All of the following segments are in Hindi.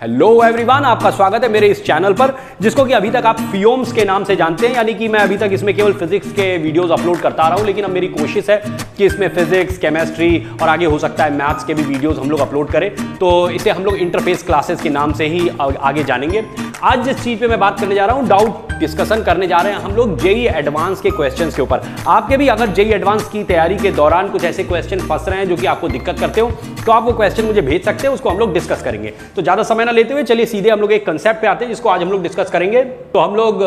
हेलो एवरीवन, आपका स्वागत है मेरे इस चैनल पर जिसको कि अभी तक आप फियोम्स के नाम से जानते हैं। यानी कि मैं अभी तक इसमें केवल फिजिक्स के वीडियोस अपलोड करता आ रहा हूं, लेकिन अब मेरी कोशिश है कि इसमें फिजिक्स, केमिस्ट्री और आगे हो सकता है मैथ्स के भी वीडियोस हम लोग अपलोड करें। तो इसे हम लोग इंटरफेस क्लासेस के नाम से ही आगे जानेंगे। आज जिस चीज पे मैं बात करने जा रहा हूं, डाउट डिस्कशन करने जा रहे हैं हम लोग जेईई एडवांस के क्वेश्चंस के ऊपर। आपके भी अगर जेईई एडवांस की तैयारी के दौरान कुछ ऐसे क्वेश्चन फंस रहे हैं जो कि आपको दिक्कत करते हो, तो आप वो क्वेश्चन मुझे भेज सकते हैं, उसको हम लोग डिस्कस करेंगे। तो ज्यादा समय ना लेते हुए चलिए सीधे हम लोग एक कंसेप्ट पे आते हैं जिसको आज हम लोग डिस्कस करेंगे। तो हम लोग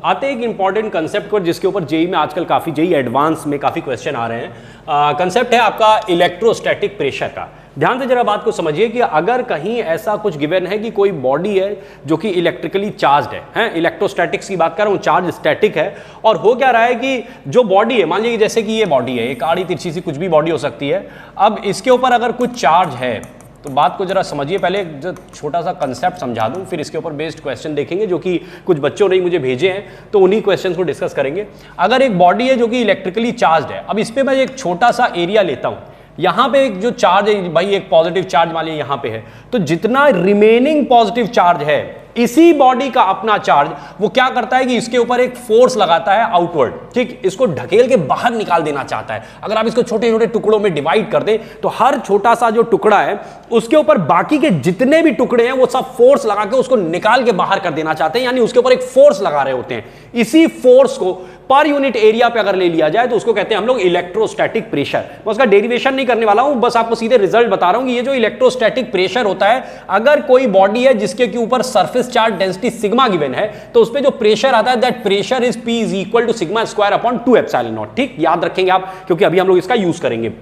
आते हैं एक इंपॉर्टेंट कंसेप्ट पर जिसके ऊपर जेईई में आजकल काफी जेईई एडवांस में काफी क्वेश्चन आ रहे हैं। कंसेप्ट है आपका इलेक्ट्रोस्टैटिक प्रेशर का। ध्यान से जरा बात को समझिए कि अगर कहीं ऐसा कुछ गिवन है कि कोई बॉडी है जो कि इलेक्ट्रिकली चार्ज्ड है, इलेक्ट्रोस्टैटिक्स की बात कर रहा हूं, चार्ज स्टैटिक है, और हो क्या रहा है कि जो बॉडी है, मान लीजिए जैसे कि ये बॉडी है, एक आड़ी तिरछी सी कुछ भी बॉडी हो सकती है। अब इसके ऊपर अगर कुछ चार्ज है तो बात को जरा समझिए। पहले जो छोटा सा कंसेप्ट समझा दूं, फिर इसके ऊपर बेस्ड क्वेश्चन देखेंगे जो कि कुछ बच्चों ने मुझे भेजे हैं, तो उन्हीं क्वेश्चंस को डिस्कस करेंगे। अगर एक बॉडी है जो कि इलेक्ट्रिकली चार्ज्ड है, अब इस पे मैं एक छोटा सा एरिया लेता हूं, यहां पे एक जो चार्ज है भाई, एक पॉजिटिव चार्ज मान लीजिए यहां पे है, तो जितना रिमेनिंग पॉजिटिव चार्ज है इसी बॉडी का अपना चार्ज वो क्या करता है कि इसके ऊपर एक फोर्स लगाता है आउटवर्ड, ठीक, इसको ढकेल के बाहर निकाल देना चाहता है। अगर आप इसको छोटे छोटे टुकड़ों में डिवाइड कर दे तो हर छोटा सा जो टुकड़ा है उसके ऊपर बाकी के जितने भी टुकड़े हैं वो सब फोर्स लगा के उसको निकाल के बाहर कर देना चाहते हैं, यानी उसके ऊपर एक फोर्स लगा रहे होते हैं। इसी फोर्स को पर यूनिट एरिया पे अगर ले लिया जाए तो उसको कहते हैं हम लोग इलेक्ट्रोस्टैटिक प्रेशर। मैं उसका डेरिवेशन नहीं करने वाला हूं, बस आपको सीधे रिजल्ट बता रहा हूं कि ये जो इलेक्ट्रोस्टैटिक प्रेशर होता है, अगर कोई बॉडी है जिसके के ऊपर surface charge density sigma given है, तो उस पे जो प्रेशर आता है that pressure is P is equal to sigma square upon 2 epsilon naught. ठीक, याद रखेंगे आप, क्योंकि अभी हम लोग इसका यूज करेंगे।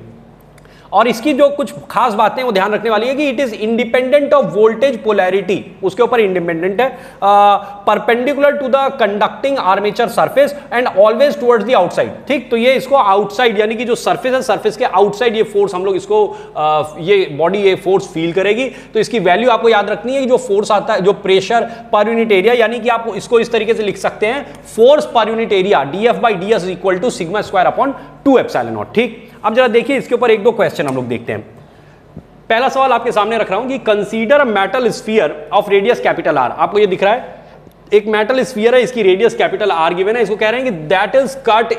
और इसकी जो कुछ खास बातें वो ध्यान रखने वाली है कि it is independent of voltage polarity, उसके ऊपर इंडिपेंडेंट है, perpendicular to the conducting armature surface and always towards the outside. ठीक, तो ये इसको आउटसाइड यानी कि जो सरफेस है, सरफेस के आउटसाइड ये फोर्स हम लोग इसको ये बॉडी ये फोर्स फील करेगी। तो इसकी वैल्यू आपको याद रखनी है कि जो फोर्स आता है, जो प्रेशर पर यूनिट एरिया, यानी कि आप इसको इस तरीके से लिख सकते हैं, force per unit area dF/ds equal to sigma square upon 2 epsilon naught. ठीक, अब जरा देखिए इसके ऊपर एक दो क्वेश्चन हम लोग देखते हैं। पहला सवाल आपके सामने रख रहा हूं कि consider a metal sphere of radius capital R. आपको ये दिख रहा है, एक मेटल स्फीयर है, इसकी रेडियस कैपिटल आर गिवन है। इसको कह रहे हैं कि that is cut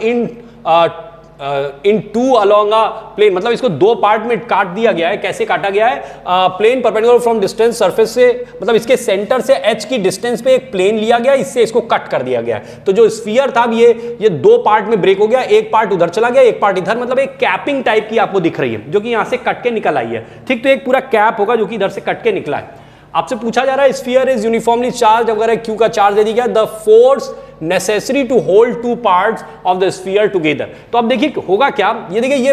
in two along a plane, मतलब इसको दो पार्ट में काट दिया गया है। कैसे काटा गया है? Plane perpendicular from distance surface से, मतलब इसके सेंटर से h की डिस्टेंस पे एक प्लेन लिया गया, इससे इसको कट कर दिया गया है। तो जो स्फीयर था ये दो पार्ट में ब्रेक हो गया, एक पार्ट उधर चला गया, एक पार्ट इधर, मतलब एक कैपिंग टाइप की आपको दिख रही है जो कि यहां से कट के निकल आई है। ठीक, तो एक पूरा कैप होगा जो कि इधर से कट के निकला है। आपसे पूछा जा रहा है स्फीयर इज यूनिफॉर्मली चार्ज, अगर क्यू का चार्ज दे दिया, the force necessary to hold two parts of the sphere together. तो अब देखिए होगा क्या, ये देखिए ये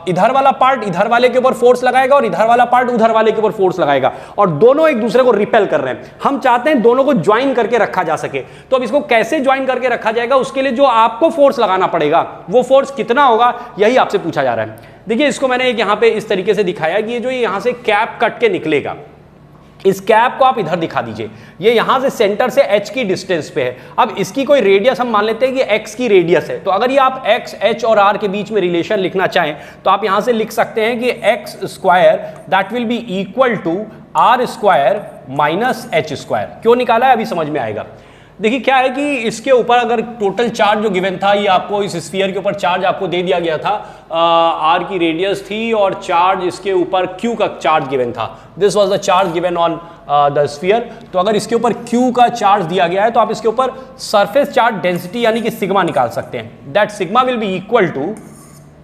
इधर वाला पार्ट इधर वाले के ऊपर फोर्स लगाएगा और इधर वाला पार्ट उधर वाले के ऊपर फोर्स लगाएगा, और दोनों एक दूसरे को रिपेल कर रहे हैं। हम चाहते हैं दोनों को ज्वाइन करके रखा जा सके। तो अब इसको कैसे ज्वाइन करके रखा जाएगा, उसके लिए जो आपको फोर्स लगाना पड़ेगा वो फोर्स कितना होगा, यही आपसे पूछा जा रहा है। देखिए इसको मैंने एक यहां पे इस तरीके से दिखाया कि ये जो यहां से कैप कट के निकलेगा, इस कैप को आप इधर दिखा दीजिए, ये यहां से सेंटर से h की डिस्टेंस पे है। अब इसकी कोई रेडियस हम मान लेते हैं कि x की रेडियस है। तो अगर ये आप x, h और r के बीच में रिलेशन लिखना चाहें तो आप यहां से लिख सकते हैं कि x square that will be equal to r square minus h square. क्यों निकाला है अभी समझ में आएगा। देखिए क्या है कि इसके ऊपर अगर टोटल चार्ज जो गिवन था, ये आपको इस स्फीयर के ऊपर चार्ज आपको दे दिया गया था, आर की रेडियस थी और चार्ज इसके ऊपर क्यू का चार्ज गिवन था। This was the charge given on the sphere. तो अगर इसके ऊपर क्यू का चार्ज दिया गया है तो आप इसके ऊपर सरफेस चार्ज डेंसिटी यानी कि सिग्मा निकाल सकते हैं। That sigma will be equal to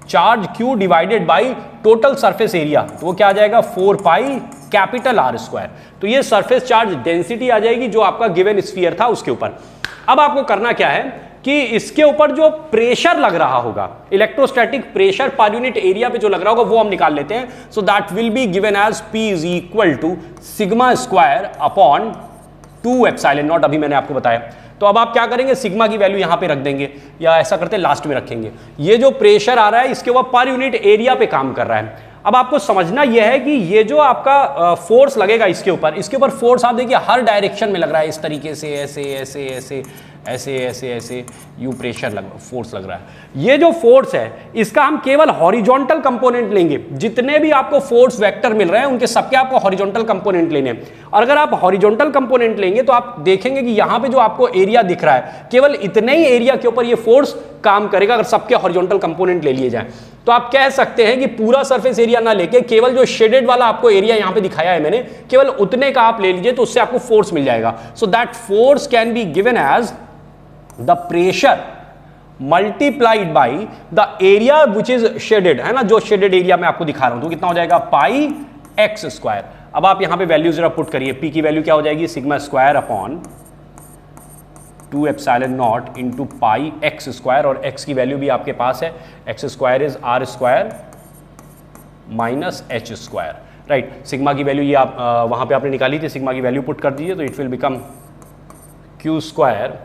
charge Q divided by total surface area. तो वो क्या आ जाएगा, 4 पाई कैपिटल आर स्क्वायर। तो ये सरफेस चार्ज डेंसिटी आ जाएगी जो आपका गिवन स्फीयर था उसके ऊपर। अब आपको करना क्या है कि इसके ऊपर जो प्रेशर लग रहा होगा, इलेक्ट्रोस्टैटिक प्रेशर पर यूनिट एरिया पे जो लग रहा होगा वो हम निकाल लेते हैं। So that will be given as P is equal to sigma square upon 2 epsilon naught. अभी मैंने आपको बताया। तो अब आप क्या करेंगे, सिग्मा की वैल्यू यहां पे रख देंगे, या ऐसा करते लास्ट में रखेंगे। ये जो प्रेशर आ रहा है इसके ऊपर पर यूनिट एरिया पे काम कर रहा है। अब आपको समझना यह है कि ये जो आपका फोर्स लगेगा इसके ऊपर फोर्स आप देखिए हर डायरेक्शन में लग रहा है, इस तरीके से, ऐसे ऐसे ऐसे ऐसे ऐसे ऐसे यू प्रेशर लग फोर्स लग रहा है। ये जो फोर्स है इसका हम केवल हॉरिजॉन्टल कंपोनेंट लेंगे। जितने भी आपको फोर्स वेक्टर मिल रहे हैं उनके सबके आपको हॉरिजॉन्टल कंपोनेंट लेने हैं। और अगर आप हॉरिजॉन्टल कंपोनेंट लेंगे तो आप देखेंगे कि यहां पे जो आपको एरिया दिख रहा है केवल इतने ही एरिया के ऊपर ये फोर्स काम करेगा अगर सबके हॉरिजॉन्टल कंपोनेंट ले लिए जाएं। तो आप कह सकते हैं कि पूरा सरफेस एरिया ना लेके केवल जो शेडेड वाला आपको एरिया यहां पे दिखाया है मैंने, केवल उतने का आप ले लीजिए तो उससे आपको फोर्स मिल जाएगा। So that force can be given as the pressure multiplied by the area which is shaded, है ना, जो शेडेड एरिया मैं आपको दिखा रहा हूं। तो कितना हो जाएगा पाई एक्स स्क्वायर। अब आप यहां पे वैल्यू जरा पुट करिए। पी की वैल्यू क्या हो जाएगी, sigma square upon 2 epsilon naught into pi x square, और एक्स की वैल्यू भी आपके पास है, x square is r square minus h square, right. Sigma की वैल्यू ये आप वहां पे आपने निकाली थी, सिग्मा की वैल्यू पुट कर दीजिए तो it will become Q square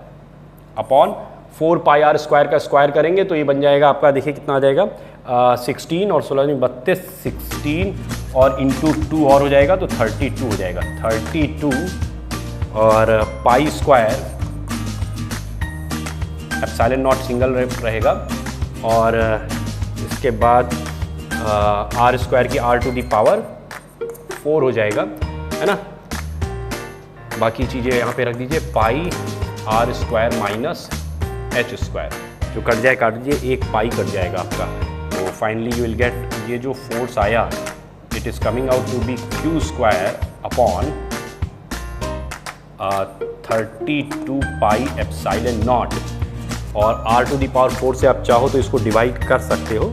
upon 4 pi r square का स्क्वायर करेंगे तो ये बन जाएगा आपका, देखिए कितना आ जाएगा 16 और 16 में 32, 16 और इंटू 2 और हो जाएगा तो 32 हो जाएगा, 32 और pi square epsilon not single रहेगा और इसके बाद आर स्क्वायर की r टू दी पावर 4 हो जाएगा, है ना। बाकी चीज़ें यहाँ पे रख दीजिए, pi r square minus h square, जो कट जाए काट दीजिए, एक पाई कट जाएगा आपका। तो फाइनली यू विल गेट, ये जो फोर्स आया it is coming out to be Q square upon 32 pi epsilon naught, और r टू दी पावर 4 से आप चाहो तो इसको डिवाइड कर सकते हो,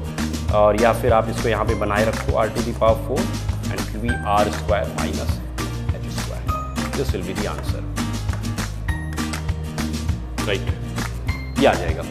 और या फिर आप इसको यहाँ पे बनाए रखो r to the power 4 and it will be r square minus h square. This will be the answer, right. ये आ जाएगा।